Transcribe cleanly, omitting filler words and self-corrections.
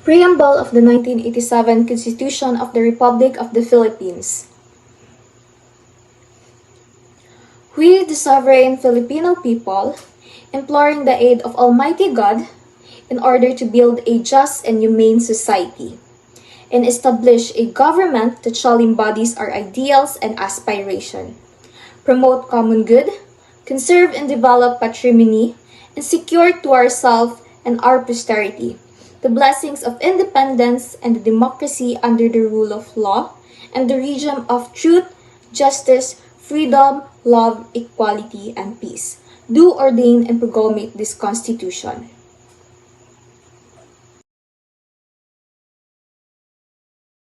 Preamble of the 1987 Constitution of the Republic of the Philippines. We, the sovereign Filipino people, imploring the aid of Almighty God in order to build a just and humane society and establish a government that shall embody our ideals and aspiration, promote common good, conserve and develop patrimony, and secure to ourselves and our posterity the blessings of independence and the democracy under the rule of law and the regime of truth, justice, freedom, love, equality, and peace. Do ordain and promulgate this Constitution.